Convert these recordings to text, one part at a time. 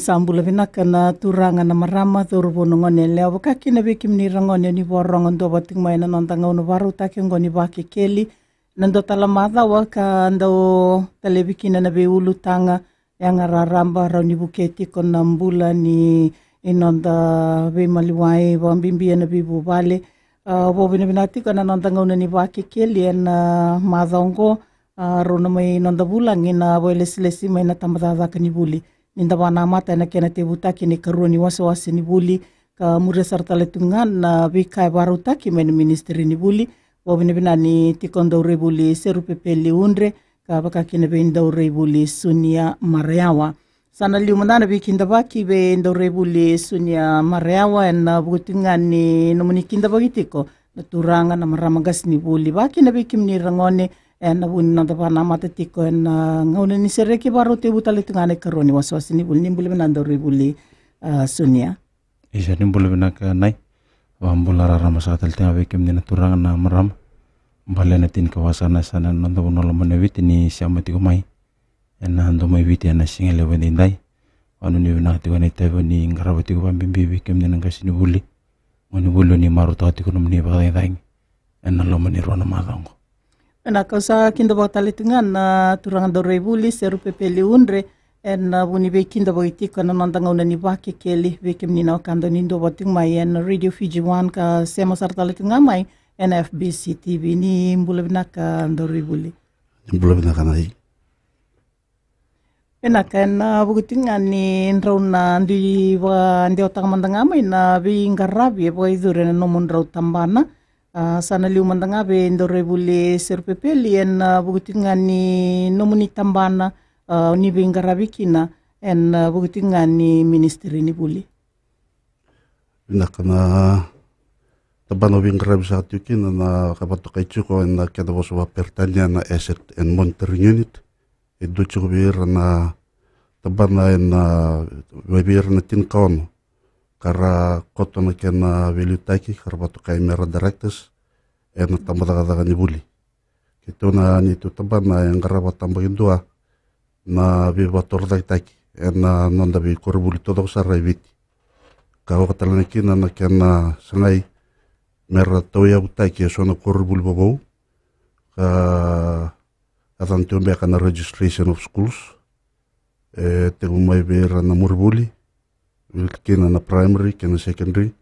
sambula vinaka na turanga na marama thuruvono ngone leo wakaki na wiki mnira ngone ni warongo ndo wating mai na nantanga unu waru taki ngoni Vakekeli nando talamadha waka ndo talebikina na be ulutanga yang araramba rauni buketi kona mbula ni inonda be maliwai wambimbia na bibu vale wabina binati kana nantanga unu ni Vakekeli na madhongo rona mai inonda bulangi na welesilesi mai na tamadadaka ni buli ninda wana mata na kena te butaki ni karuni wasa-wasa ni buli ka mure sarta letungan na wikai barutaki meni ministeri ni buli wabina ni tikondo buli seru pepeli unre ka bakaki na benda buli sunia mareawa sana liumandana bikinda baki benda buli sunia mareawa na bukutungan ni nomonikinda bagitiko na turanga na maramagas ni buli baki na bikim ni rangone na buni nanda pana mata tiko na ngauna ni sereki baru te butale tungane karoni waswasi ni buli nimbule benanda buli sunia isa nimbule benaka nai wambula rarama satel tenga bekim ni naturang na maram bale na tin kawasana sana nanda bunolo manewiti ni siama tiko mai na hando mai viti na singele wenindai anu ni benaka tiko ni tebo ni ngarawa tiko pambimbi bekim ni nangasi ni buli ngoni bulu ni maruta tiko numni bagay na lo mani rona madongo na kausa kinda batale tungan na turanga buli seru pepeli unre na buni be kinda boitiko na nandanga una ni Vakekeli bekem ni na kando nindo bating mai en Radio Fiji 1 ka sema sartale tunga mai NFBC TV ni mbula binaka buli mbula binaka nai penaka na bukutinga ni nrauna ndi otang mandanga mai na bi ngarabi boy dure na nomon rau tambana sana liu mandanga be buli serpepeli en bukutinga ni nomoni tambana ni be ngarabikina en bukutinga ni ministeri ni buli nakana tabano be ngarabi sa tukina na kapato kay chuko en kada boso pertanya na asset and monitoring unit edu chuko bir na tabana en bir na tinkaon kara koto na kena velutaki karbato kay mera directors na tambadaga ni buli kito na ni tutaban na yang karaba tambagin dua na bibator taki na nonda bi korbuli todo sarai viti kawa katalana kina na kena sangai mera toya utaki so na korbuli bobo ka atan tumbe kana registration of schools te umay bera na murbuli kena na primary kena secondary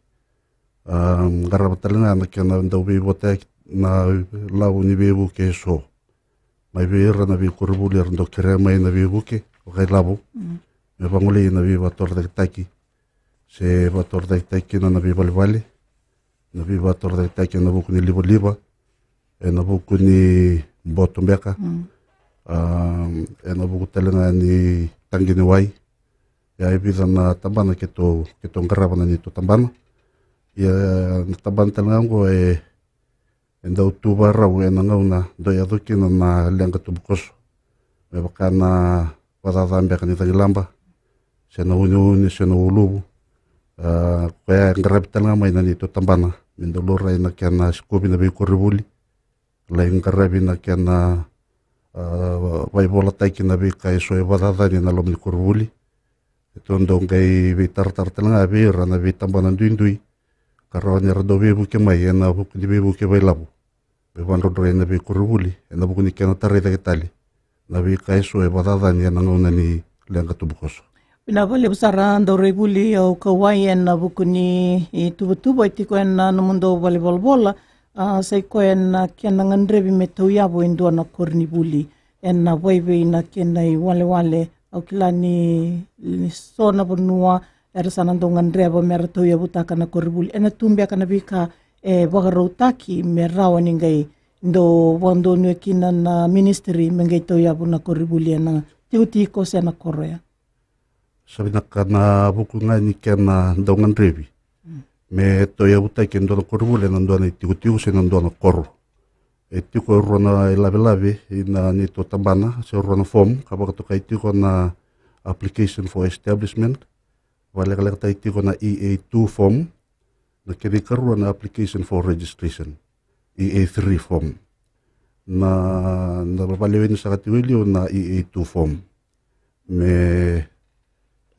garabatalanga na kena daw bibotek na law ni bibu ke so may bera na bi kurbuli rando kere may na bibu ke okay labo me panguli na bi bator de taki se bator de taki na bi balbali na bi bator de taki na buku ni liba na buku ni botombeka na buku talanga ni tangini wai ya ibida na tambana kito ngaraba na nito tambana ya taban talanga enda utuba raw na ngauna do ya dukina na lenga tubukos me bakana wadadambe kanita gilamba sena uni sena ulubu kaya ngarab talanga may na nito tambana mindolora na kana skobi na bi koribuli lai ngarabi na kana vai bola taiki na bi kay so wadadani na lomni koribuli ito ndong kay vitar-tar talanga bira na vitambanan duindui karo ni rado bibu ke mai na buku di bibu ke bai labu be wan rodo na bi kurubuli na buku ni kena tare da ketali na bi kai so e badada ni na ngona ni lenga tubukos pina vale busara buli o kawai na buku ni tubu itiko na no mundo volleyball bola sai ko na kena ngandre bi meto ya bo indo na korni buli na waive na kena I wale au kila ni sona bonua era sana ndongan reba merato ya butaka na koribuli ena tumbia kana bika wagarotaki merawa ningai ndo wando nwekina na ministry mengai to ya buna koribuli na tiuti ko sena korea sabi nakana buku ngani kena ndongan rebi me to ya butaki ndo na koribuli na ndo na tiuti sena ndo na koro tiko rona labi ina nito tambana se rona form kapag to kay tiko na application for establishment wala kala tiko na EA2 form na kinikaroon na application for registration EA3 form na nababaliwin sa katiwilyo na EA2 form me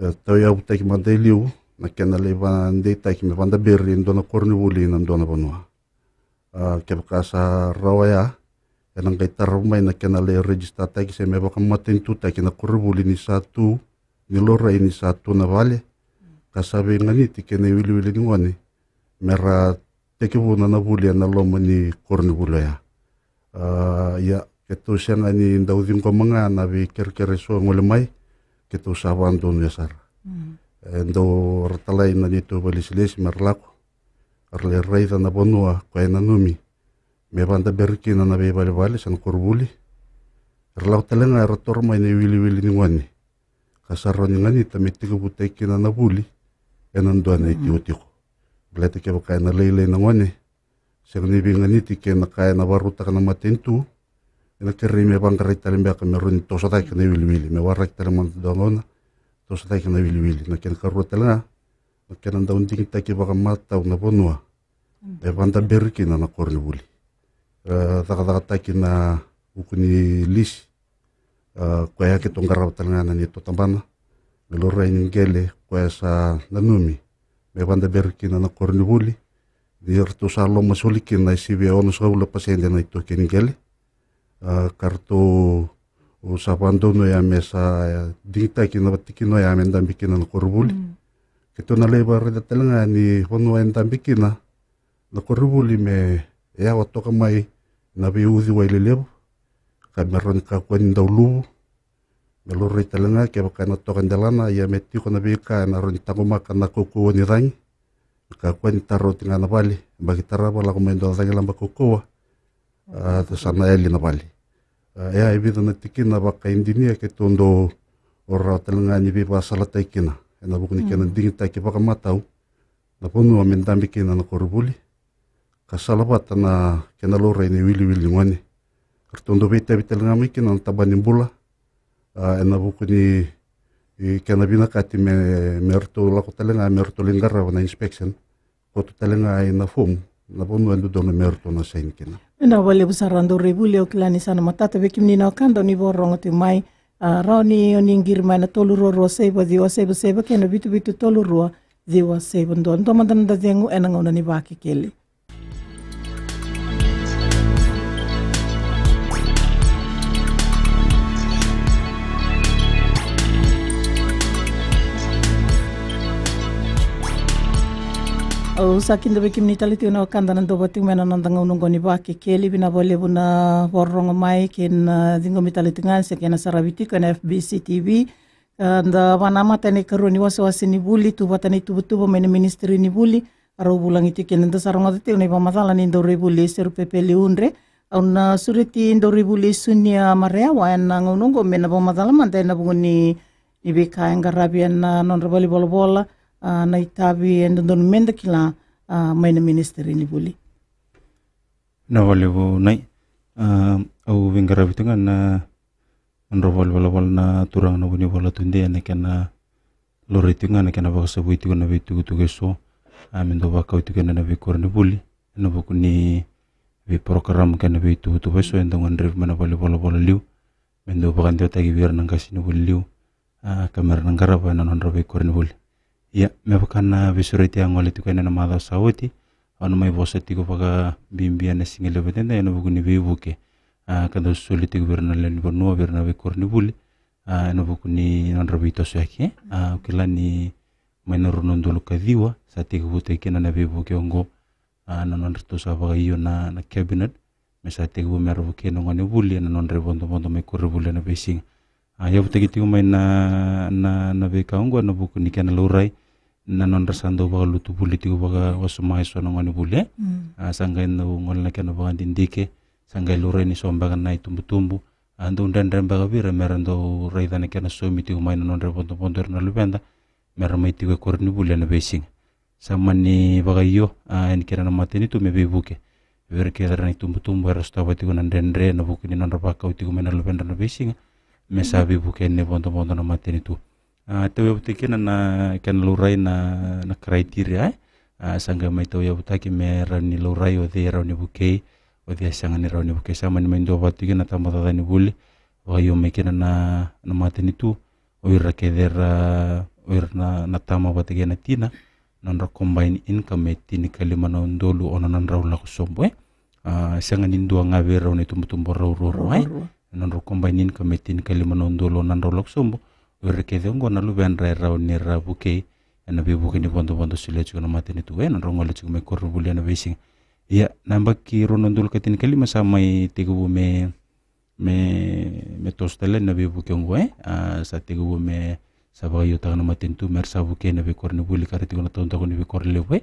tau ia utaki mandai liu na kena leva ndei taki me vanda beri ndona kornivuli na ndona vanua ke bakasa rawa ya enang kai tarumai na kena le register taki se me baka matentu taki na kornivuli ni satu ni lora ini satu na vale kasabe ngani tike ne wili ni ngone mera teke vuna na vuli na loma ni kornivuli ya ya ketu sianga ni ndau ko manga na vi kerkere so ngole mai ketu sawan don yasar ndo ratalai na dito balisilesi merlaku arle raida na bonua kwa na numi me banda berkina na be vale san korbuli erlau talenga rator mai ne wili ni ngone kasarro ni ngani tamitiku butekina na buli enan do na itiotiko blete ke baka na leile na ngone segni bi ngani tike na kaya na waruta kana matentu ena kerri me bangare talembe ka merun to sota ke ne wili me warak teleman dongona to sota ke ne wili na ken karro telanga na ken ndaun ding take baka mata na bonua e banda berkina na kornivuli taka taki na ukuni lis kwa yake tongara talanga na nito tambana melora ingele kwa sa nanumi me banda berkina na kornivuli dirto salo masulikin na sibe ono sa ula pasende na ito keningele karto usapando no ya mesa dingta kina batikino ya mendambikina na kornivuli kito na leba reda talanga ni hono endambikina na kornivuli me ya watoka mai na biuzi wa ilelebu ka meron ka kwani daulu melore talanga ke baka na tokan dalana ya meti ko na bika na ron tangoma kana koko ni rang ka kwani taro tinga na bali bagi taraba la ko mendo rang lamba koko to sana eli na bali ya ibida na tikina baka indinia ke tondo ora talanga ni bi basala taikina na bukuni kana dingita ke baka matau na ponu amendambikina na korubuli kasalabat na kena lora ini wili ngone kertondo beta ngami kena tabani bula ena buku ni kena bina kati merto lako talenga merto lingara na inspection koto talenga ina fom na bonu endo dona merto na sain kena ena wale busarando rebuli o klani sana matata bekimni na kando ni borongo te mai rauni oni ngirma na toluro ro seba diwa seba kena bitu toluro diwa seba ndo mandan da zengu ena ngona ni Vakekeli. O sakin da bekim ni taliti na kanda na doba ting mena nandanga unungo ni Vakekeli bina bole buna borongo mai ken dingo mitaliti ngan se kena sarabiti kena FBC TV nda wanama tani karuni wasi ni buli tu batani tubu mena ministeri ni buli aro bulang itu ken nda saronga tete una masalah ni ndo rebuli seru pepeli unre una suriti ndo rebuli sunia marea wa na unungo mena masalah mante na bunguni ni beka ngarabi na non rebali bola na itabi endon menda kila maina ministeri ni buli na wale bo nai au vingara bitunga na nrobol wala na turang na buni wala tunde na kana loritunga na kana baksa buitu na bitu geso amendo baka itu kana na vikor ni buli na bukuni vi program kana bitu tu beso endon rev mana wala liu mendo bakande tagi bir nang kasino buli liu kamera nang garaba na non robe kor ni buli ya me bakana visuriti angole tu kana na mada sauti anu mai boseti ko paga bimbia na singele betenda ya no bukuni vibuke kada soliti gubernal len bonua berna be korni buli no bukuni non robito saki kilani menor non dolo kadiwa sati gubute kena na vibuke ongo non rto sa paga iyo na cabinet mesati gubu mero buke no ngani buli na non rebondo me korni buli na besing ya bute gitu mai na be kaongo no bukuni kana lurai na non rasando baga lutu buli tigo baga wasumai so no ngani buli sangga no ngol na kana baga dindike sangga lurai ni sombaga na tumbu ando ndandran baga bira merando raida na kana so miti umai non rebondo na lubenda meramai tigo korni buli na besing samani baga yo en kera na mateni tu mebe buke verke dara ni tumbu rasta tigo nandendre na bukuni non rabaka tigo mena lubenda na besing mesabi buke ne bondo na mateni tu tahu butiki na kan lurai na kriteria sangga mai tahu ya butaki merani lurai odi rauni buke odi sangani rauni buke sama ni mendo butiki na tambah tadi ni buli wayo mekina na mateni tu oi rakeder na tama batake na tina nandra combine income tini kalima na ndolu ona nandra ula kusombo sanga nindua ngawe rau ni tumbo rau nandra combine income tini kalima na ndolu nandra ula kusombo urekethe ngo na lubendra rau ni rabuke na bibuke ni bondo sile chukuna mateni tuwe nandra ngole chukume korubuli na besing ya namba ki rono ndolu katini kalima sama tigu me tostele na bibuke ngo sa tigu me sabaga yuta na matentu mersabu ke na bekor ni buli kariti ko na tonta ko ni bekor lewe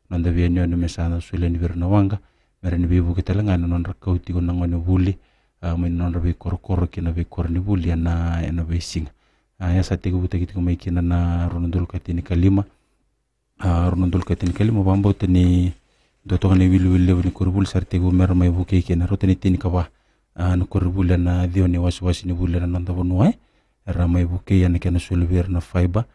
nanda bienyo na mesana sule ni berna wanga mer ni bibu kita lenga na non rakauti ko na ngone buli men non rabe kor ke na bekor ni buli na besing ya sa tigu buta kiti ko mai kina na ronondul katini kalima bambo tani doto ne wilu ni korbul sarte go mer mai buke ke na rotani tini kawa no korbul na dioni waswasi ni buli na nanda bonwa ramai buke yana kena sulvir na fiber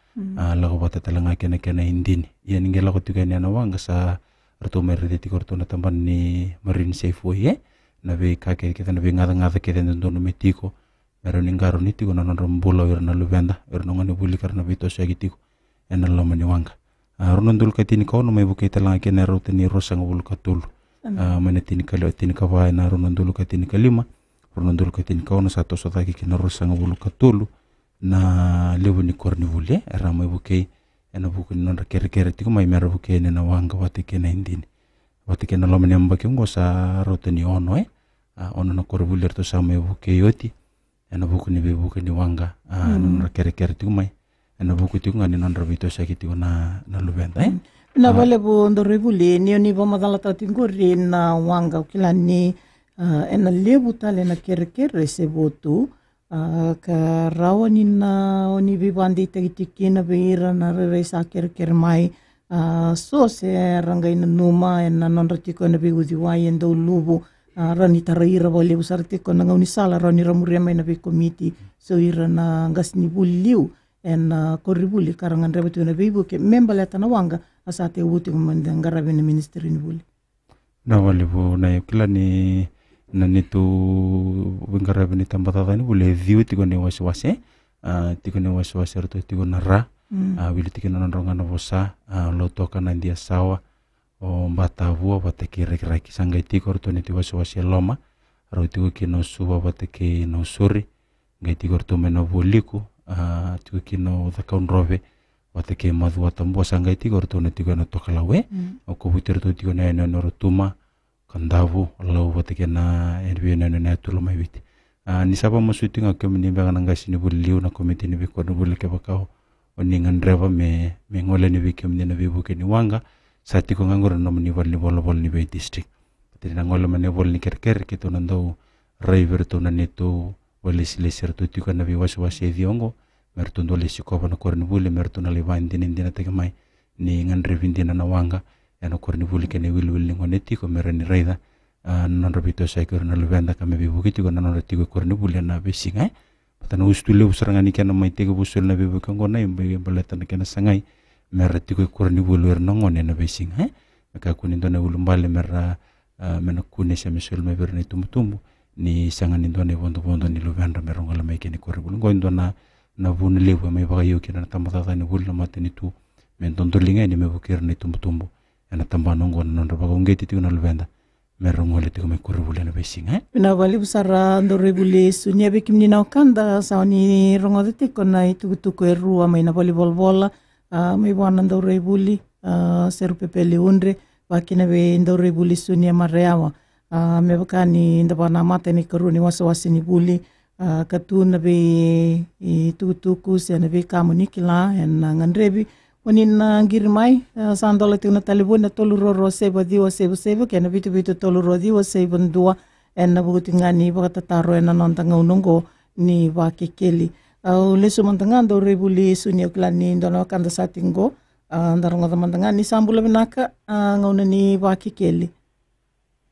lago bata talanga kena indini yani ngela ko tuga na wanga sa rto merede ti korto na tamban ni marine safe way na be kake kita na be ngada ke den dono metiko mero ningaro niti ko na rombola wir na luvenda wir no ngone buli karna bito sagitiko ena lo mani wanga ronondul katini ko no mai buke talanga kena rote ni rosanga bul katul manetini kalo tini kawa na ronondul katini kalima ronondul katini ko no sato sotaki kena rosanga bul katul na lewu ni korni vule rama buke ena buku non kere tiko mai mera buke na wanga watike na indini watike na lomani ambake ngo sa rote ni ono ono na kor vule to sama buke yoti ena buku ni buke ni wanga non kere tiko mai ena buku tiko ngani non rabito sakiti na lubenda na vale bo ndo revule ni oni bo madala tatingori na wanga kilani ena lewu tale na kere se botu ka rawani na oni bibandi tagitikina beira na resa ker mai so se ranga ina numa na non ratiko na biudi wai endo lubu rani taraira vole usartiko na ngoni sala rani ramuria mai na be komiti so ira na ngasni buliu en koribuli karangan rebetu na bibu ke membala tanawanga asate uti kumandangara bene ministeri ni buli na wale bo na kilani na nitu wengara bini tambata ni bule view tiko ne waswase rto tiko na ra wili tiko na ronga na vosa lo toka na ndia sawa o mbatavu bateke reki sanga tiko rto ne waswase loma ro tiko kino suba bateke no suri ngai tiko rto meno boliku tiko kino thakaun rove bateke madhu atambo sanga tiko rto ne tiko na toka lawe o ko butir rto tiko na no rotuma kandavu lau batake na NBN na tulo mai witi ni sapa masuti nga kemi ba nga sini buliu na komite ni biko no bulle ke bakao oningan dreva me ngole ni bikem ni na bibu ke ni wanga sati ko ngangor no ni bol ni be district pati na ngole mane bol ni kerker ke to nando river to na neto wale sileser to tiko na bi waswase diongo merto ndole sikoba na korni bulle merto na levan din na tegamai ni ngan revindina na wanga eno korni buli kene wil ngone tiko merani raida non robito saikor na lubenda kame bibu kiti ko non tiko korni buli na besinga patana ustule usrangani kana mai tiko busul na bibu ko ngona imbe balatan kana sangai mer tiko korni buli er ngone na besinga ka kunin dona ulumbale mer mena kune se mesul me berni tumtumbu ni sangani dona bondo ni lubenda mer ngola mai kene korni buli ngondona na vun lewa mai bagayo kina tamata ni buli na mateni tu men tontolinga ni me bukir ni tumtumbu ana tambano ngona non roba ngeti tiko na luvenda merro ngole tiko me kurubule na besinga na vali busara ndo rebule sunya be kimni na kanda sauni rongo de tiko na tuku erua mai na volleyball mai wana ndo rebuli seru pepele unre wakina be ndo rebuli sunya mareawa me bakani ndo bana mate ni karuni wasa ni buli katuna be tuku se na be kamunikila en ngandrebi Onin girmai sandola tuna talibun na toluro sebo diwa sebo kena bitu toluro diwa sebo dua en na butingani bakata taro en nantanga unongo ni Vakekeli au leso mantanga do rebuli sunya klani ndono kanda satingo ndaronga mantanga ni sambula binaka ngauna ni Vakekeli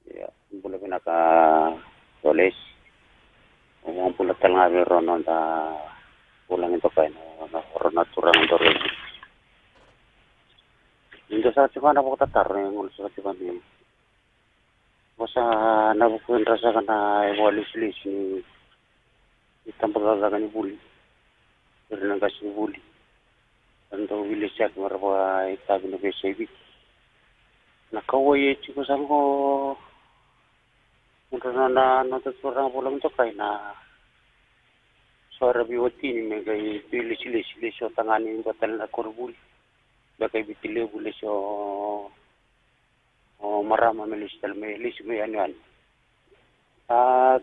ya bula binaka toles pula talanga rono da pulang itu kain rono turang do rebuli Indo sa chimana po tatar ngol sa chimani. Basta nabukuin rasa kana evalualis ni tambaga gani buli. Rinang kasi buli. ando wilisyak marwa itabi na besebi na kawai chiko sango na nataturang pulang to kay na suara biwati ni megay bilis so tangani batal na kurbul bagay bitile bulis so marama melistal melis me ano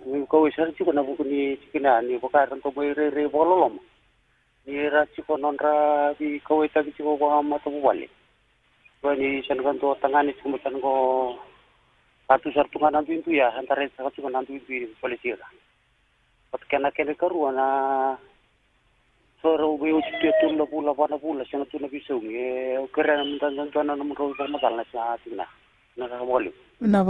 kung kawai sar chiko na buko ni chikina ni bakaran to may re bololom ni ra chiko nonra di kawai tabi chiko ba matuwali ni sangan to tangani chiko tango satu sartungan nanti itu ya antara satu nanti itu polisi lah. Kena karuan na soro ubi uci tu la pula sana tu nabi sungi keren dan namun kau sama dalam sana tina na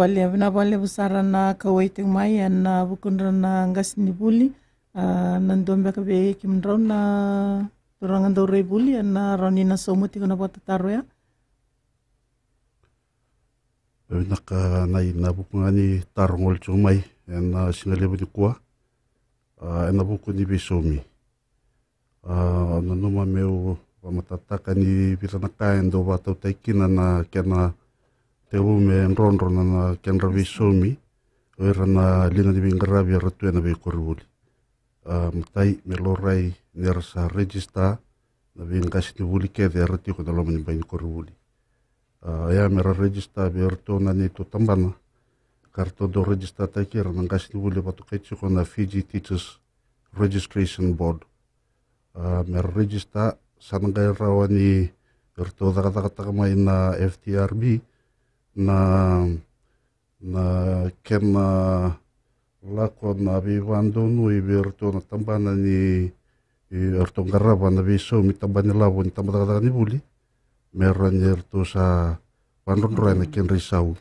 boleh besar na kawai tu mai na bukan na ngas ni buli nandombe kabe kimdro na turangan dore buli na roni na somuti kuna buat taruh ya. Naka nai na buku ngani tarongol chumai na singalebo ni kuwa na buku ni bisomi nanuma meu matataka ni bitanakain do batau taikina na kena tewu me nronro na kenra bisomi era na lina ni bingarabi ratu na be koruli matai melorai nersa register na bingkas ni buli ke de ratu ko dalom ni bain koruli ya mera register berto na nito tambana karto do register takir nang kasih boleh batu kecil kona Fiji Teachers Registration Board mera register sangai rawani berto kata main na FTRB na kena lakon na bivandonu berto na tambana ni berto garaba na biso mitambani labo ni tambada ni buli meron yerto sa panronroy na ken risau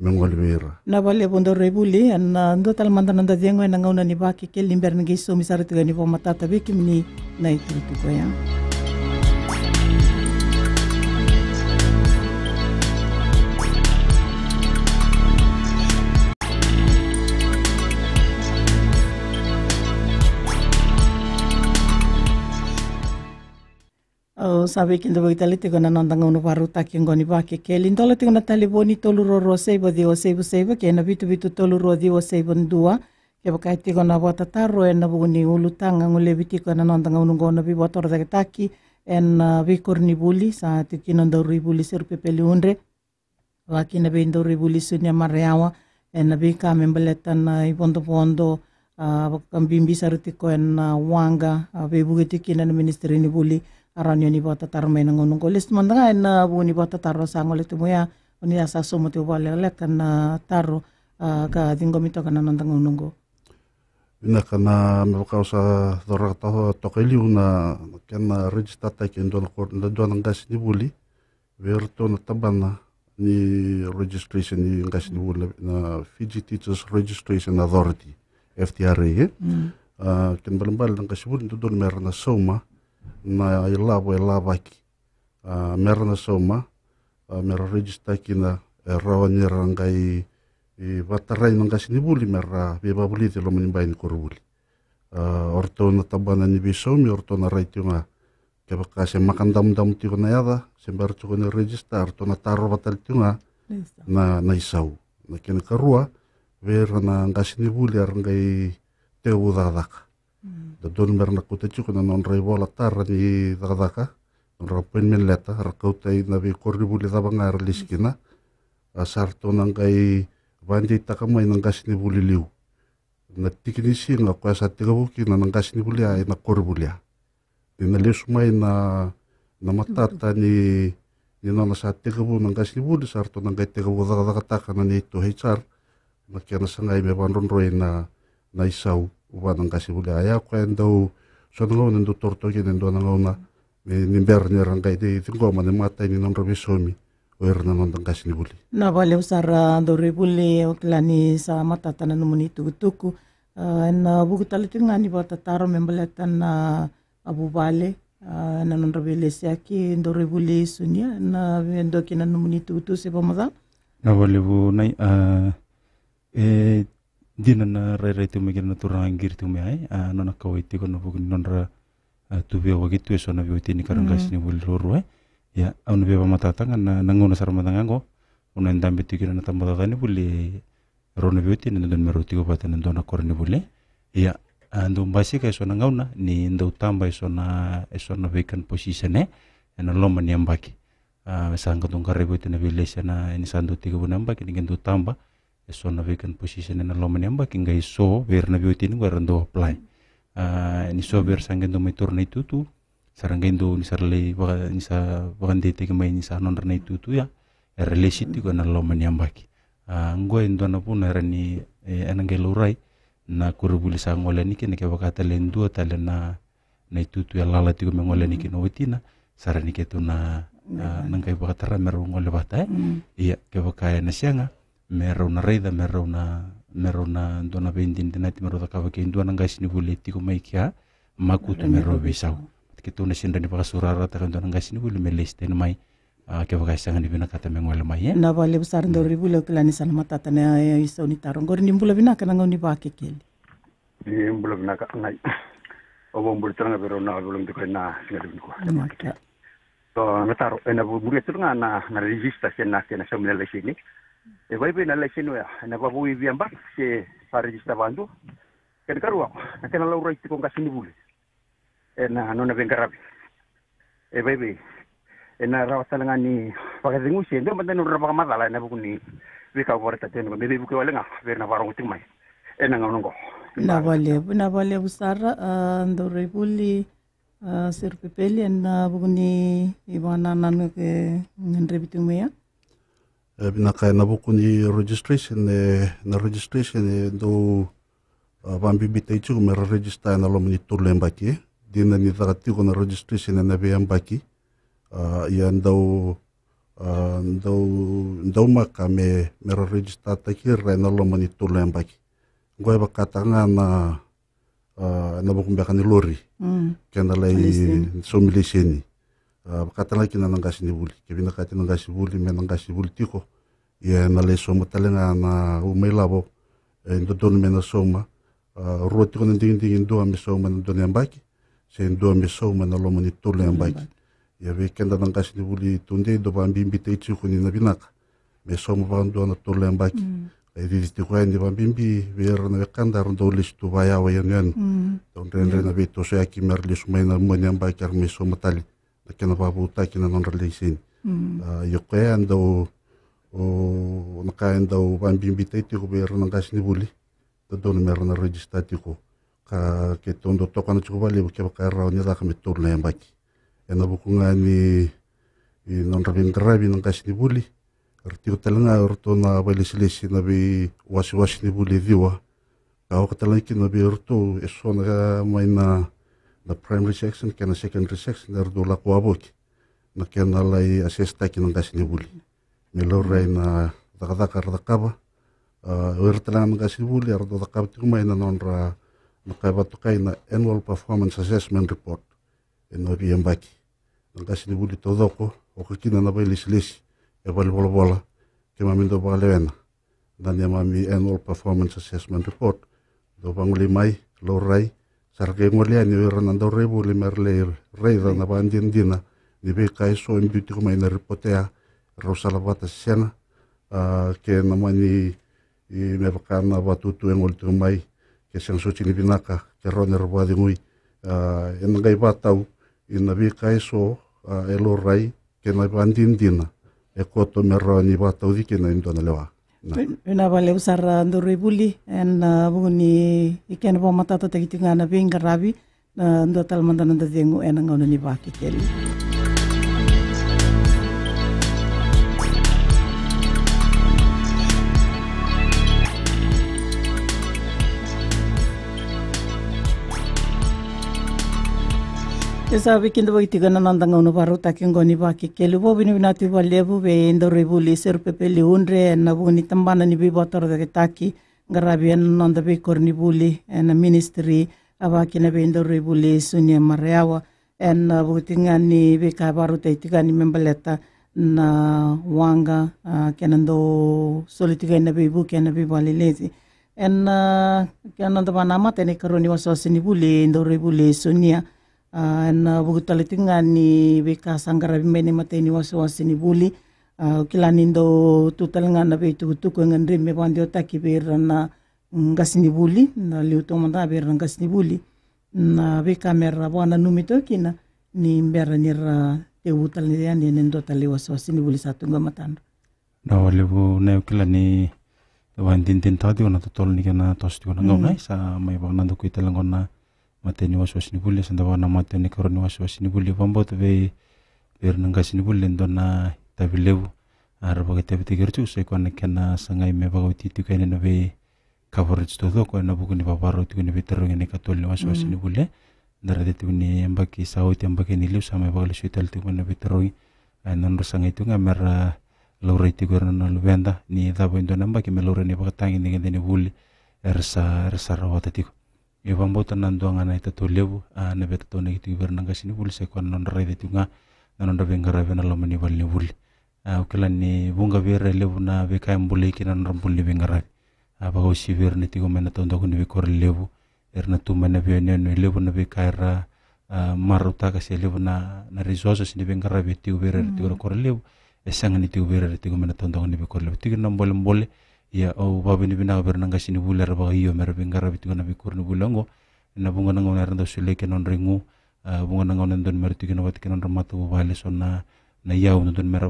mengolmira na bale bondo rebuli an ndo tal mandan nda diengo na ngauna ni Vakekeli limber ngi so misari tu ni matata bikim ni na itu ko ya. Sabi kinda bagitali tigo na nandanga unu baru taki ngoni Vakekeli ndola tigo na taliboni tolu roro seibo dio seibo ke na bitu tolu roro dio seibo ndua ke bakai tigo na bota taro na buguni ulutanga ngule bitiko na nandanga unu ngona bi botor da taki en vikor ni buli sa tikino ndori buli ser pepeli unre wakina be ndori buli sunya mareawa en bi ka membeletan na ibondo bondo kambimbi sarutiko en wanga be bugiti na ministeri ni buli aranyo ni bota tarmay ng unong kolis mandanga na buni bota taro sangol ito mo ya uni asa sumuti wale kan taro ka dingo mito kana nandang unong go ina kana mabakaw sa dora to keliu na kana register ta ken don ko na don ngas ni buli verto na tabana ni registration ni ngas ni buli na Fiji Teachers Registration Authority FTRA ken balambal ngas buli don mer na soma na ilabaki merna soma mera register kina rawani rangai batarai nang kasini buli mera beba buli te lo menimbain koruli orto na tabana ni bisomi orto na raityo nga kaya kasi makan dam ti ko na yada sembar ko na register orto na taro batal ti nga na isaw na kinakarua vera na kasini buli rangai tewu dadaka don merna kuta chuko na non bola tarra ni dadaka non rapen meleta rakautai na bi korribuli dabanga liskina asarto nang kai bandi takamay nang kasini buli liu na tiknisi nga kwa sa tigabuki na nang kasini buli ay na korbuli na lesumay na matata ni na sa tigabu nang kasini buli sarto nang kai tigabu dadaka na nito HR na kaya sangay me banronroy na isaw uban ang kasibuli aya ko endo so ngo nendo torto ke nendo na nimber ni rangay de tingo man matay ni non revisomi o erna non ang kasibuli na bale usara do rebuli o klani sa matata na numuni tuku na bugutali tingani bota taro membeletan na abu bale na non rebuli siaki do rebuli sunya na vendo kina numuni tutu se pamada na bale bu nai di na rai tu mungkin na turang angir tu mai nona kawai ti ko na bukan nonra tu be wagitu e sona be tini karangas ni buli roro ya au be ba matatanga na ngona sarmatanga ngo una ndambe tikira na tambata ni buli rona be tini ndon meruti ko patana ndona korni buli ya ando basika sona ngauna ni ndo tamba sona vacant position ena loma ni ambaki sanga tung karebo tena village na ini sandu tiga bunamba kini ndo tamba sona vacant position ena loma ni ambaki ngai so ver na beauty ni ndo apply ni so ver sanga ndo mai torna itu tu saranga ndo ni sarle ni sa bagande tega mai ni sa non rena itu tu ya relation ti na loma ni ambaki ngoi ndo na puna rani enangai lurai na kurubuli sa ngole niki ne ke wakata lendu tale na itu tu ya lala tigo mengole niki no wetina sarani ke tu na nangkai wakatara meru ngole bata iya ke wakaya na sianga meru na reida meru na dona bendin dinati meru taka wake indua nangkai sini bule tigo mai kia maku tu meru besau ke tu na sindani pakasurara taka indua nangkai sini bule meleste na mai ke wakaya sianga ni bina kata mengole mai na vale besar ndo ribule kelani sana matata na iso ni tarong gor nimbula bina kana ngoni Vakekeli nimbula bina kana obo mbul tanga bero na bulung dikai na singa dibin ko so nataro ena buri tanga na register sena samila la sini e vai bina la sini ya na babu i biamba se sa register bandu ken karua na kana la urai ko ngasini bule ena nona bengarabi e vai be ena rawatanga ni pagadengu se ndo mandano rabaka madala na bukuni wika borta teno bebe buke walenga verna varong timai ena ngongo na vale busara ndo rebuli serpepeli na bukuni ibana nanu ke ngenrebitu meya bina kai na bukuni registration na registration ndo bambi bitaichu me register na lomni turlembaki dina ni dagati ko na registration na bembaki ia ndau maka me register takir na lomani tulembaki goy bakatanga na bukumbakani lori kena lai somiliseni bakatanga kina nangasi ni buli kibina kati nangasi buli me nangasi buli tiko ia na lai somatalenga na umelabo ndodon me na soma roti ko nding ndo me soma ndon yambaki se ndo me soma na lomani tulembaki ya kenda nang kasi buli tunde do bambi mbitaichu kuni na binaka me somo bandu na tulembaki ai diti ko ndi bambi ver na kanda ndo listu baya wa yan don rendre na bito so yaki merli sumay na mo nyamba kar me somo tali na kena babu ta kina non relation yo ko ando o nakanda bambi mbitaichu ko ver nang kasi buli do don mer na registrati ko ka ke tondo to kana chuko bali ke ka raw ni da ka me tulembaki ena bukunga ni non rabin grabi nang kasi ni buli artiko talanga orto na balisilisi na bi wasi ni buli diwa kao katalaki na bi orto eso na mai na primary section kana secondary section erdo la kuaboki na kena lai asesta ki nang kasi ni buli melorai na dakadaka radakaba ertalanga nang kasi ni buli erdo dakaba tumai na nonra nakaiba tukai na annual performance assessment report eno riembaki nangasi ni buli todoko o kina na bai lisi e bali bola ke mamindo balena dan ya mami annual performance assessment report do banguli mai lorai sarge ngolia ni renando rebu le merle reida na bandin dina ni be kai so imbuti ko mai na reportea rosala bata sena ke na mani i me bakana batutu engol tu mai ke sang so chini binaka ke roner badi ngui en ngai batau ina bi kai so elorai ke na bandin dina e koto meroni batau di ke na indona lewa na vale usar ndo rebuli en buguni iken bo matata te kitinga na vinga rabi ndo tal mandana nda dengu en ngona ni Vakekeli Esa weekend bo itigana nandanga uno baru takingoni Vakekeli bo bini binati valebu be ndo rebuli serpepeli unre na buguni tambana ni bibotor de taki ngarabi en nanda be korni buli en ministry abakina be ndo rebuli sunya mareawa en butingani be ka baru itigani membaleta na wanga kenando solitigana be bu kenana be valilezi en kenando banama tene karoni wasosini buli ndo rebuli sunya na bugutalitinga ni beka sangara bimene mateni wasi ni buli kilani ndo tutalanga na betu tuku ngandri me bandi otaki bera na ngasini buli na liuto manda bera ngasini buli na beka mera bwana numito kina ni mbera nira te utal ni yani ndo tali wasi ni buli satunga matando na walebu na kilani wan din tadi ona totol ni kana tosti ona ngau sa mai bana ndo kuitelang ona mateni was ni buli sanda wana mateni koroni was ni buli pambot ve ber nangasi ni buli ndona tabilevu arba kete bitigirchu se kone kana sangai me bagauti tu kene no ve coverage to ko na buku ni babaro tu ni betero ni katol ni was ni buli darade tu ni ambaki sauti ambaki ni lu sama bagal suital tu ni betero nan sangai tu ngamera laura iti gorna na luvenda ni dabo indona ambaki me laura ni bagatangi ni ngene buli ersa rawata tiko Iwan bota nando ngana ita to levu na beta to negiti gubernanga sini buli se kon non rai de tunga na non ravenga ravena lo mani bali buli ukela ni bunga vere levu na beka mbuli kina non buli venga rai ba go si vere ni tigo mena tondo ko ni kor levu erna tu mena ve ne levu na beka ra maruta ka se levu na resources ni venga rai tigo vere tigo kor levu esanga ni tigo vere tigo mena tondo ko ni kor levu tigo non mbole ya o babi ni bina bernanga sini bula raba iyo mer bingara bitu na bikur ni bulango na bunga nanga na rando sileke non ringu bunga nanga non don mer tikino wat kinon ramatu wale sona na yaw non don mer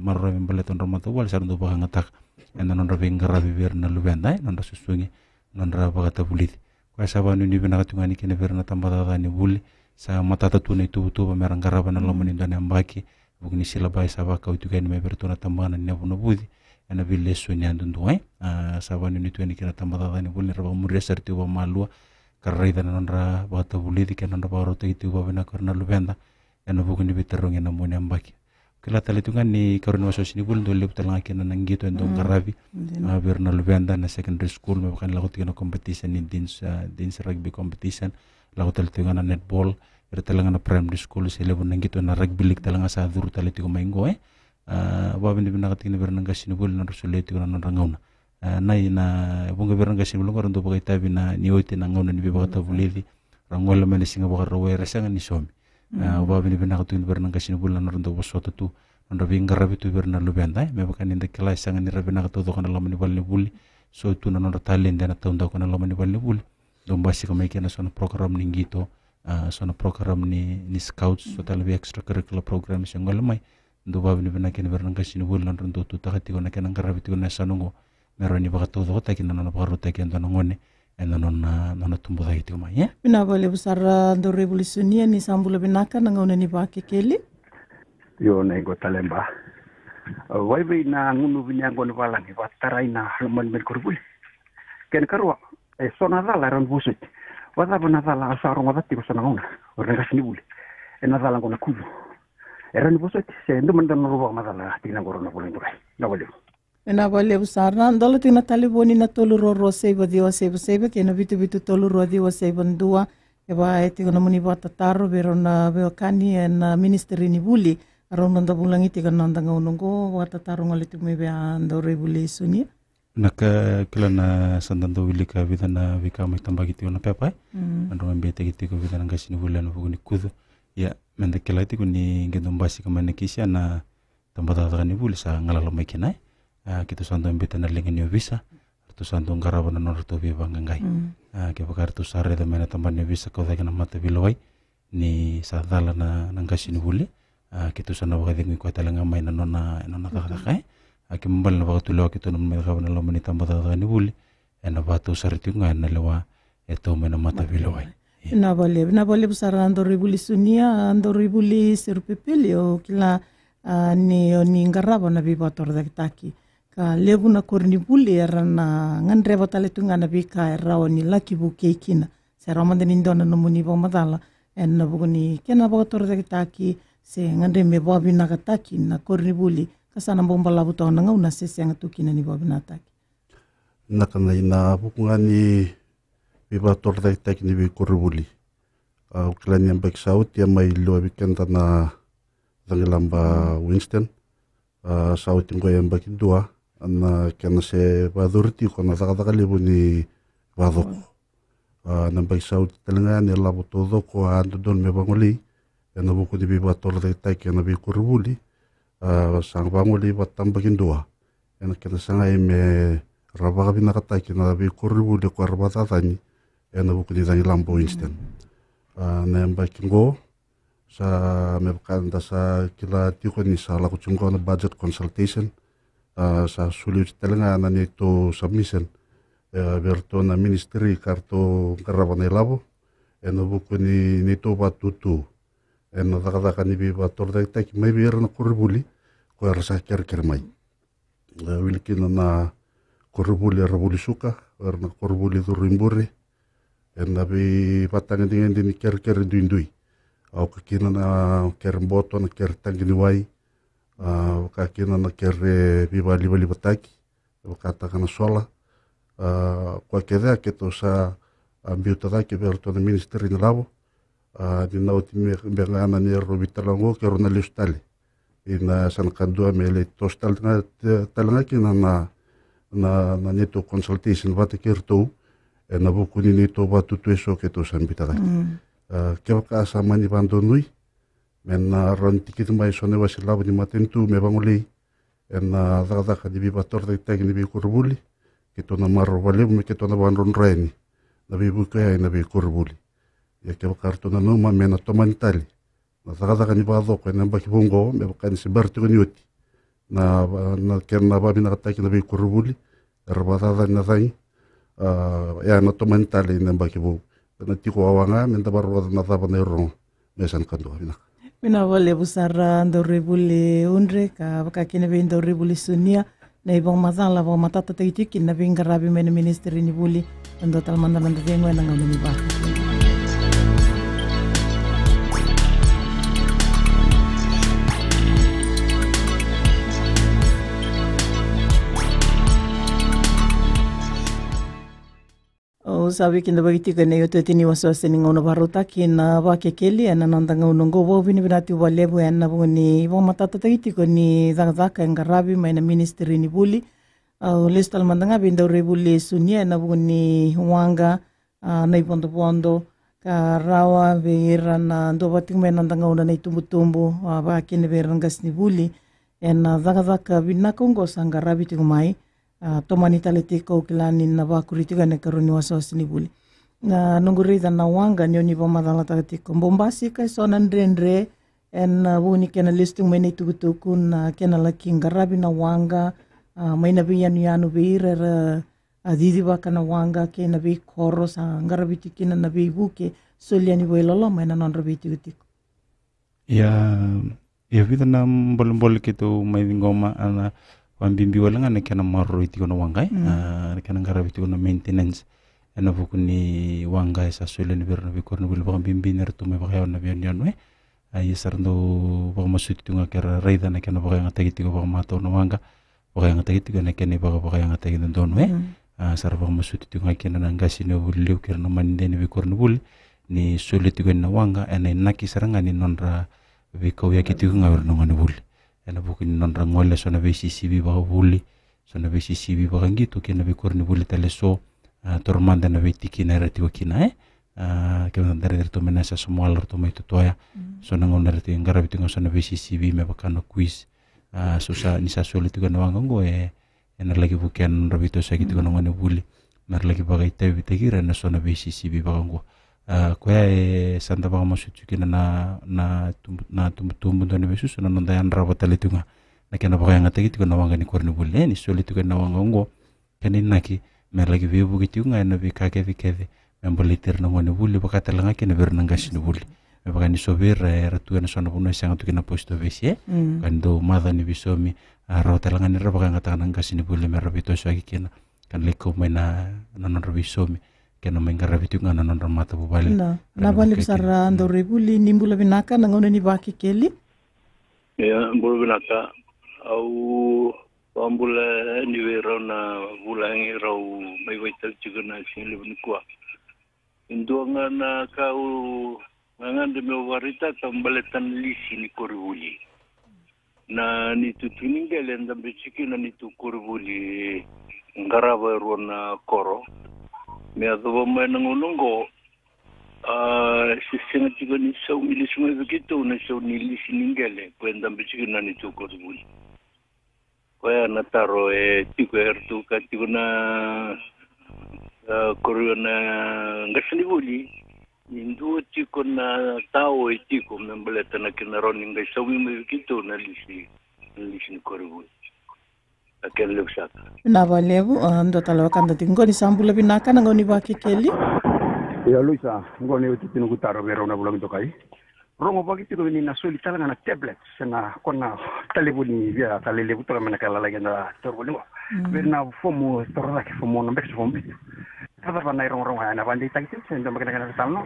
marra bembale ton ramatu wale sarndo ba ngatak en non rabe ngara biber na lubenda non rasusungi non raba kata bulit kwa sababu ni bina katungani kene berna tambada ni buli sa matata tu ni tu ba merangara bana lomani don ambaki bugni sila bai sabaka utu kan me bertuna tambana ni abuna budi ana vile sunya ndunduai sabani ni tueni kina tambada ni buli raba muria serti wa malua karraida nonra bata buli dikena nonra barote itu wa bena karna lubenda ana bugni biterong ena moni ambaki kila talitungan ni karna wasos ni buli ndole butalanga kina nangito endong karabi berna lubenda na secondary school me bukan lagot kina competition ni dins rugby competition lagot talitungan na netball bertalanga na primary school sele nangito na rugby league talanga sa duru talitungan maingo babin bina katin bernanga sinubul na rusuleti ko na rangauna nai na bunga bernanga sinubul ko rando bagay tabi na niyote na ngauna ni bibagata bulili rangola man singa bagar rawe rasanga ni somi babin bina katin bernanga sinubul na rando basota tu na rabing garabi tu berna lubenda me bakan inda kelai sanga ni rabina katodo ko na lamani balni buli so tu na nora talent na taunda ko na lamani balni buli dombasi ko may kena sona program ningito sona program ni scouts so talabi extracurricular programs yang ngalamay ndo babi ni bina kene bernanga sinubul nan ndo tu takati ko na kena ngarabi tu na sanungo meron ni baka todo ta kina na baka rota kena ngone en non tumbo dai tu mai bina bale besar ndo revolusionia ni sambula binaka na ngone ni Vakekeli yo na go talemba wai na ngunu binyango ni wala ni watarai na halman men kurbul ken karwa sona dala ran busut wada bana dala asaro wadati ko sona ngona ornga sinubul en dala ngona kudu eran busut se ndo mandan ruba madala tina gorona bolendo na wale ena wale busarna ndolo tina taliboni na tolu ro seba dio seba ke na bitu tolu ro dio seba ndua eba eti na muni bata taro berona beokani na ministeri ni buli aron nda bulangi tika nanda ngaunongo wata taro ngale tu mebe ando rebuli sunia naka kila na sandando wili ka vida na vika mai tambagi tu na pepai ando mbete gitu ko vida nga sini bulan buguni kudu ya mende kila itu ni gendom basi kamane kisya na tambata ni buli sa ngalala mai kenai kita sando mbete na lengen yo visa tu sando ngaraba na norto bi bangangai ke bakar tu sare da mena tambane visa ko da kana mata biloi ni sa dala na ngasini buli kita sando bagade ngi ko talanga mai na nona ta kai aki mbal na bagatu lo kita no me gaba na lo mani tambata ni buli ena batu sariti ngai na lewa eto mena mata biloi na bale besar ando revolusionia ando rebuli serpepeli o kila ni ngaraba na bibator da taki ka lebu na korni buli era na ngandre batale tu ngana bika era oni laki bu kekina sera mande ni ndona no muni bo madala en na buguni kena bator da taki se ngandre me bobi na taki na korni buli kasana bomba labu to na ngauna se senga tu kina ni bobi na taki nakana ina bukungani bibator da taki ni bi korubuli uklani yang baik saut yang mai lo weekend na danglamba Winston saut yang baik dua ana kana se badurti ko na daga lebu ni badok Nambai sau talenga ni labo todo ko ando don me bangoli na buku di biba tol de tai ke na bi kurubuli sang bangoli batamba kindua na kena sanga me rabaga bina kata ke na bi kurubuli ko arbata tani na buku di tani lambo instant na mbai kingo sa me bakanda sa kila tiko ni sa la kuchungo na budget consultation sa sulit talenga na nito submission verto na ministry karto karavana labo eno buku ni to batutu eno daka ni bi bator da tak mai bi na kurbuli ko rasa ker mai wilkin na kurbuli rabuli suka na kurbuli durimburi en bi patang dengan ni ker duindui au kina na ker boto na ker tangini wai ka kina na ker bi bali bataki kata kana sola qualquer que tu sa ambiutada que ver todo ministeri ni labo di nauti bengana ni robitalango que jornalistale ina san kandua mele tostal na talanga que na neto consultation vate kerto na buku ni neto batu tueso que tu sambitada que ka sa mani bandonui men ron tikit mai sone wasilabo ni matentu me bangoli na daga di bibator de tekni kurbuli kita na marro valeu me kita na banron reni na bibu kaya na bi kurbuli ya ke kartu na numa me na tomantali na daga ni bado ko na baki bongo me kan si bertu ni uti na ker na babi na kata na bi kurbuli rabada na dai ya na tomantali na baki bo na tiko awanga me da barro na daba na ro me san kando na mina vale busara ndo rebule unre ka kine be ndo rebule sunia na ibang mazala ba matata taitiki na binga rabi mena ministeri ni buli ando talmanda manda dengo na ngamani ba sabi kinda bagiti kene yote tini waswase ni ngono baruta kina Vakekeli ana nandanga unongo wo bini binati walebu ana buni wo matata taiti koni zaka ngarabi maina ministeri ni buli listal mandanga binda rebuli sunia na buni wanga na ipondo ka rawa beira na ndo bating maina nandanga una na itumbu ba kene berangas ni buli ena zaka binakongo sangarabi tingumai tomani talete ko kilani na bakuritiga na karuni wasos ni buli na nungurida na wanga ni oni ba madala talete ko bombasi ka sonan rendre en buni kena listing meni tugutuku na kena laking garabi na wanga mai na biyan yanu beira adidi ba kana wanga kena be koros garabi tikina na be buke soliani boilolo mai na non rabi tugutuku ya vida na bol kitu mai ngoma ana wambimbi wala nga kena marro iti kono wangai kena ngarabi iti kono maintenance ena bukuni wangai sa sulen berna bikorno bil wambimbi nertu me bakaya na bian yanwe yesarndo baka masuti tunga kera raida na kena bakaya ngatagi tiko baka mato no wanga bakaya ngatagi tiko na kena bakaya ngatagi ndonwe sar baka masuti tunga kena nangasi no liu kera no mande ni bikorno bul ni sulet tiko na wanga ena naki saranga ni nonra bikau ya kiti ngawir no ngane bul ena bukin non rangole sona BCCB ba buli sona BCCB ba gitu kena be korni buli teleso tormanda na betiki na rati wakina ke dari to menasa semua lor to mai toya sona ngona rati ngara bitinga sona BCCB me bakana quiz susa ni sa soli tu kana wango ena lagi bukan rabito sa gitu kana ngone buli mar lagi bagai tabi bitakira na sona BCCB ba ngo kue santa baka masutu kina na tumbu doni besu sona nondayan rabatali tunga na kena baka yang atagi tuka nawanga ni korni bulle ni soli tuka nawanga ngo kanin naki mer lagi bebu gitu nga na bi kake vikeve membolitir na ngone bulle baka talanga kena bernanggas ni bulle me baka ni sobir ratu na sona puno sanga tukina posto besi kando madha ni bisomi ro talanga ni baka ngata nanggas ni bulle mer rabito so kina kan leko mena non rabisomi kena mengarabi tu ngana non mata bubali na bali besar ando rebuli nimbula binaka nangona ni Vakekeli ya mbula binaka au ambula ni verona bulangi rau mai waital juga na sing lebih kuat indo ngana kau ngande me warita tambaletan lisi ni koribuli na ni tutuning gelen dambe chiki na ni tu koribuli ngaraba rona koro me ado mai ngonongo se senga tigo ni so ili sume vikito na so ni lisi ningele kwenda mbichikina ni tuko zbuli kwa na taro tigo ertu ka tigo na korona ngasini buli indu tigo na tao tigo membeleta na kinaroni ngai so mi vikito na lisi ni koribuli akele usaka na valevu ndo talo kanda tingoni sambula binaka na ngoni Vakekeli ya Luisa ngoni utitino kutaro vero na bulang tokai rongo bagi tiko ni na soli talanga na tablet sana kona telefoni via talele butoka mana kala lagi na torboni wa berna fomo torla ke fomo na bek fomo tada bana rongo na bandi tagti sendo makana kana salno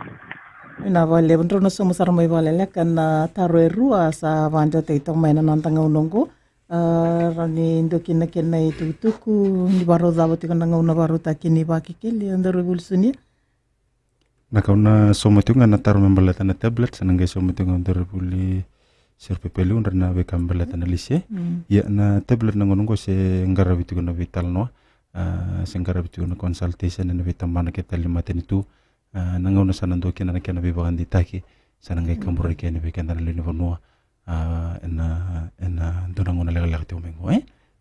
na valevu ndo no somo sarmo ivalele kana taro erua sa vanja teitong maina nantanga unongo rani ndokina kena tuku ni baro zabo tikana ngona baro takini Vakekeli ndo revolusionia nakauna somo tunga na taru membalata na tablet sananga somo tunga ndo rebuli serpepeli undra na veka membalata na lise ya na tablet na ngonongo se ngara vitu na vital no se ngara vitu na consultation na vitambana ke talimaten itu nangauna sanando kena na kena bibagandi taki sananga kambura kena veka na lini vonua ena ndonangona lega te omengo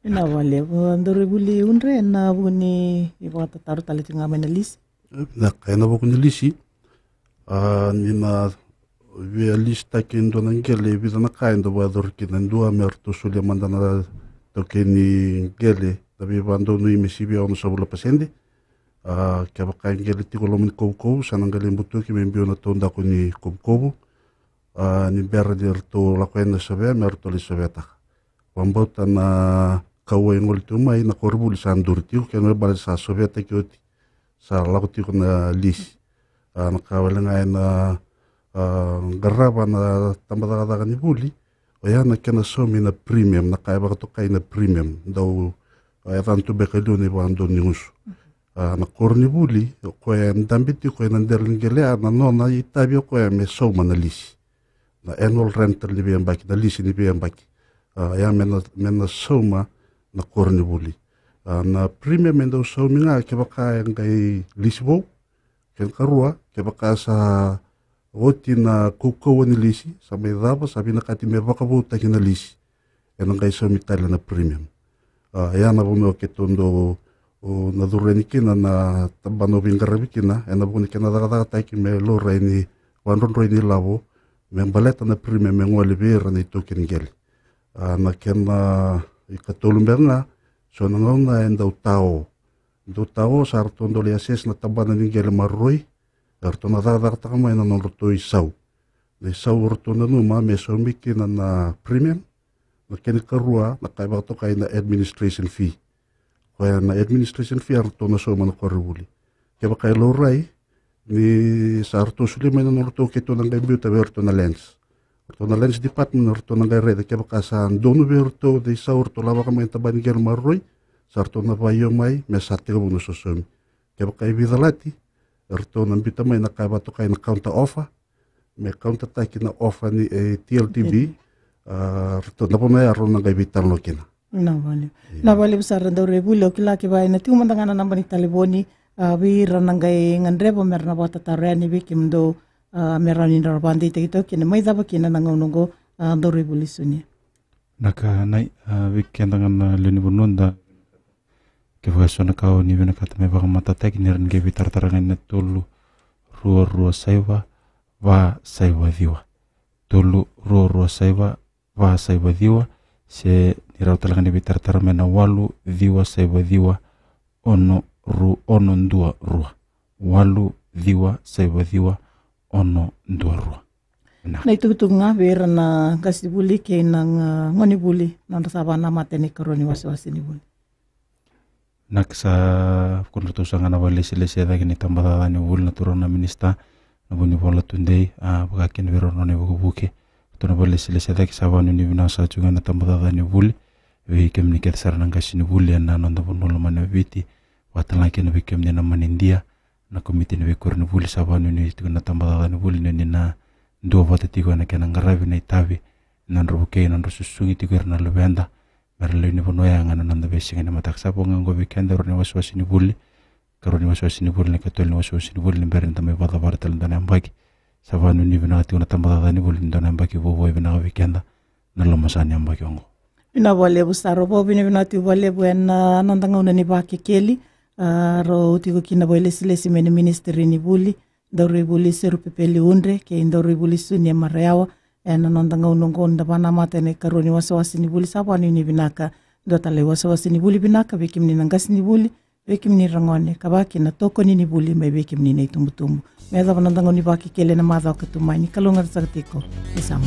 ina wale ndo rebuli undre na buni ibata taru talitinga mena lise na kaina boku ni lisi nina via lista kendo na ngele vida na kaina bo ador kinandua merto sule mandana tokeni ngele tabi bando no imesibia ono sabula pasende ke ba kain ngele tikolo min koko sanangale mbuto ki membio na tonda ko ni koko ni berder to la kaina sabe merto li sabeta wambota na kawe ngol tu mai na korbul sandur tiu ke no bal sa sobeta ki sa lago tiko na lis nakawala nga na garaba na tambadaga ni buli o ya na kena somi na premium na kaya baka to kay na premium daw ayatan to bekalo ni bando ni us na korni buli ko ya ndambiti ko na nderlingele na no na itabi ko ya me soma na lis na annual rental ni biyan baki na lis ni biyan baki ya mena soma na korni buli na premium endo so minga ke baka ngai lisbo ken karua ke baka sa roti na koko ni lisi sa me daba sabi na kati me baka buta kina lisi en ngai so mitala na premium ya na bono ke tondo o na dureni kina na tabano bingarabi kina en na bono kina daga ta ki me lo reni wanron reni labo me baleta na premium me ngoli bera ni token gel na kena ikatolumberna so nangona enda utao sarto ndo le ases na tabana ni gele marroi arto na daga ta kama ina non roto isau le sau roto na no ma me so mikina na premium na ken karua na kai ba to kai na administration fee ko na administration fee arto na so man koruli ke ba kai lorai ni sarto sule me non roto ke to na ngai biuta verto na lens department orto na gare ke bakasan dono berto de saurto lava ka menta bani gel marroi sarto na bayo mai me satte ko no sosom ke bakai vidalati orto na bita mai na kaiba to kai na counter offer me counter ta kina offer ni TLTB orto na pome arro na gai vital no kina na vale besar ndo rebulo kila ke bai na tu mandangana na bani taliboni bi ranangai ngandrebo merna bata tarani bi kimdo merani ndarbandi te to kine mai daba kina nangongo ndo revolusione naka nai weekendanga leni bononda ke vasona ka ni vena kata me ba mata tek ni ren ge vitartaranga ne tolu ruo saiva va saiva diwa tolu ruo saiva va saiva diwa se ni rautalanga ni vitartara mena walu diwa saiva diwa ono ndua rua walu diwa saiva diwa ono ndua na itu nga vera na kasibuli ke nang ngoni buli nang sabana matene karoni waswasi ni buli naksa konto sanga na wale sile da ni tambada ni buli na turona minista na buni bola tunde baka ken vero no ne buke to na wale sile da ki sabana ni bina sa chunga na tambada ni buli we kem ni ket sarna ngasini buli na no ndo bono mana viti watala ken we kem ni na manindia na komite ni korno buli sabanu ni tu na tambada ni buli ni na ndo vota tigo na kena ngaravi na itavi na nrobuke na nrosusungi tigo na lubenda merle ni bono ya ngana na besi ngana mataksa bonga ngo weekend ro ni waswasi ni buli karoni wasiwasi ni vuli ni katoli ni wasiwasi ni vuli ni mbere ntamai vada vare tala ndona ambaki savanu ni vina ati una tambada ni vuli ndona ambaki vovo vina weekenda na lomasani ambaki ongo ina vale busaro bo vina ati vale buena nandanga una ni Vakekeli ro utiko kina vale silesi meni ministeri ni vuli dauri vuli seru pepeli undre ke dauri vuli suni mareawa na nandanga unongo ndabana mata ne karoni wasiwasi ni vuli savanu ni vinaka dota le wasiwasi ni vuli vinaka veki mni nangasi ni vuli veki mni rangone kabaki na toko ni vuli mai veki mni nei tumbutumbu meza vanandanga ni Vakekeli na madha wakatumai ni kalunga sakatiko ni sama